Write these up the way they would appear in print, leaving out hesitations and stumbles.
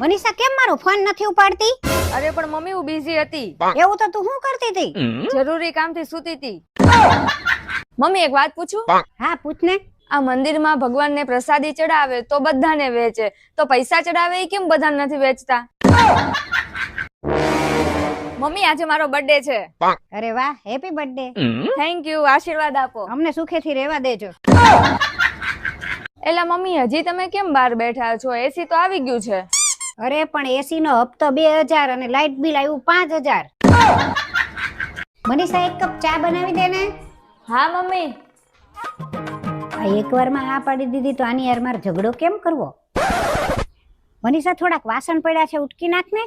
મનીષા કેમ મારો ફોન નથી ઉપાડતી? અરે પણ મમ્મી હું બિઝી હતી. એવું તો તું શું કરતી હતી? જરૂરી કામથી સૂતી હતી. મમ્મી એક વાત પૂછું? હા પૂછ ને. આ મંદિરમાં ભગવાનને પ્રસાદી ચડાવે તો બધાને વેચે, તો પૈસા ચડાવે એ કેમ બધાને નથી વેચતા? મમ્મી આજે મારો બર્થડે છે. અરે વાહ, હેપી બર્થડે. થેન્ક યુ, આશીર્વાદ આપો. અમને સુખેથી રહેવા દેજો. એલા મમ્મી હજી તમે કેમ બહાર બેઠા છો? એસી તો આવી ગયું છે. અરે પણ એસી નો હપ્તો 2000 અને લાઇટ બિલ આવ્યું 5000. મનીષા એક કપ ચા બનાવી દે ને. હા મમ્મી. આ એકવારમાં આ પાડી દીધી તો આની યાર મારે ઝઘડો કેમ કરવો? મનીષા થોડાક વાસણ પડ્યા છે, ઉટકી નાખ ને.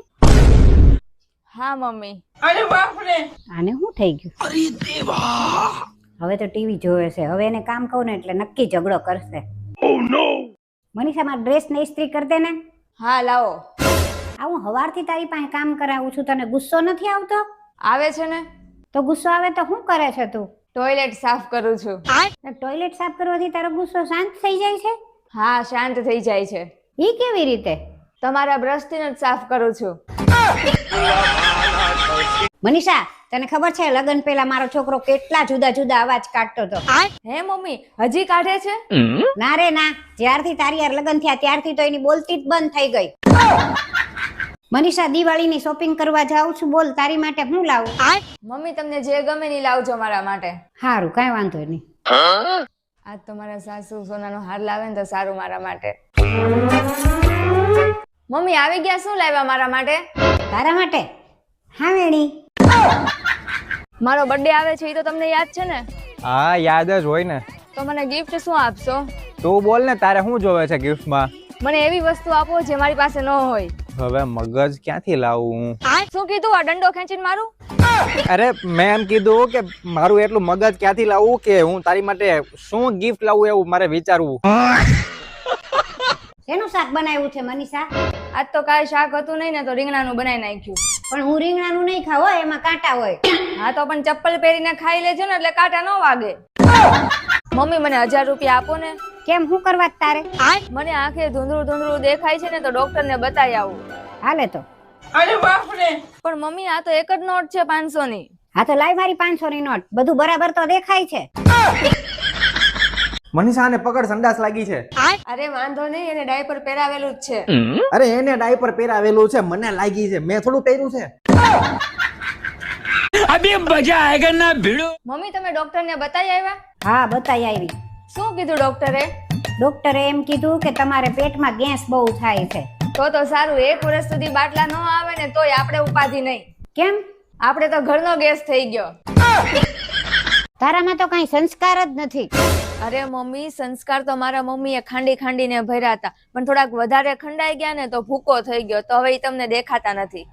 હા મમ્મી. આને શું થઈ ગયું? અરે દેવા, હવે તો ટીવી જોવે છે. હવે એને કામ કહું ને એટલે નક્કી ઝઘડો કરશે. ઓ નો. મનીષા મારો ડ્રેસ ને ઇસ્ત્રી કરી દે ને. હા લાવો. આ હું હવારથી તારી પાસે કામ કરાવું છું, તને ગુસ્સો નથી આવતો? આવે છે ને. તો ગુસ્સો આવે તો શું કરે છે તું? ટોયલેટ સાફ કરું છું. ટોયલેટ સાફ કરવાથી તારો ગુસ્સો શાંત થઈ જાય છે? હા શાંત થઈ જાય છે. ઈ કેવી રીતે? તમારા બ્રશથી જ સાફ કરું છું. મનીષા તને ખબર છે લગન પહેલા મારો છોકરો કેટલા જુદા જુદા અવાજ કાઢતો હતો? હે મમ્મી હજી કાઢે છે? ના રે ના, જ્યારથી તારી યાર લગન થયા ત્યારથી તો એની બોલતી જ બંધ થઈ ગઈ. મનીષા દિવાળીની શોપિંગ કરવા જાઉં છું, બોલ તારી માટે હું લાવું? મમ્મી તમને જે ગમે ની લાવજો મારા માટે. હારું, કાંઈ વાંધો નહીં. આજ તો મારા સાસુ સોનાનો હાર લાવે ને તો સારું મારા માટે. મમ્મી આવી ગયા, શું લાવ્યા મારા માટે? તારા માટે? હા વેણી. મારો બર્થડે આવે છે એ તો તમને યાદ છે ને? હા યાદ જ હોય ને. તો મને ગિફ્ટ શું આપશો? તું બોલ ને, તારે શું જોવે છે ગિફ્ટમાં? મને એવી વસ્તુ આપો જે મારી પાસે ન હોય. હવે મગજ ક્યાંથી લાવું? શું કીધું? આ દંડો ખેંચીને મારું? અરે મેં એમ કીધું કે મારું એટલું મગજ ક્યાંથી લાવવું કે હું તારી માટે શું ગિફ્ટ લાવું એવું મારે વિચારવું. શેનું શાક બનાવ્યું છે મનીષા? આજ તો કાંઈ શાક હતું નહીં ને તો રીંગણાનું બનાવી નાખ્યું. પણ હું રીંગણાનું નહીં ખાવ, એમાં કાંટા હોય. હા તો પણ ચપ્પલ પહેરીને ખાઈ લેજો ને એટલે કાંટા ન વાગે. મમ્મી મને 1000 રૂપિયા આપો ને. કેમ, શું કરવા તારે? મને આંખે ધૂંધળું ધૂંધળું દેખાય છે ને તો ડોક્ટર ને બતાવી આવું. હાલે તો. પણ મમ્મી આ તો એક જ નોટ છે 500 ની. હા તો લાય મારી 500 ની નોટ. બધું બરાબર તો દેખાય છે. મનીષા ને પકડ, સંડાસ લાગી છે. અરે વાંધો નહીં, એને ડાયપર પહેરાવેલું જ છે. અરે એને ડાયપર પહેરાવેલું છે, મને લાગી છે, મેં થોડું પહેર્યું છે. અભી મજા આયેગા ના ભીડો. મમ્મી તમે ડોક્ટર ને બતાવી આવ્યા? હા બતાઈ આવી. શું કીધું ડોક્ટરે? ડોક્ટરે એમ કીધું કે તમારે પેટમાં ગેસ બહુ થાય છે. તો સારું, 1 વર્ષ સુધી બાટલા ન આવે ને તોય આપણે ઉપાધિ નહીં. કેમ? આપણે તો ઘરનો ગેસ થઈ ગયો. તારામાં તો કઈ સંસ્કાર જ નથી. અરે મમ્મી, સંસ્કાર તો મારા મમ્મીએ ખાંડી ખાંડીને ભર્યા હતા, પણ થોડાક વધારે ખંડાઈ ગયા ને તો ભૂકો થઈ ગયો, તો હવે તમને દેખાતા નથી.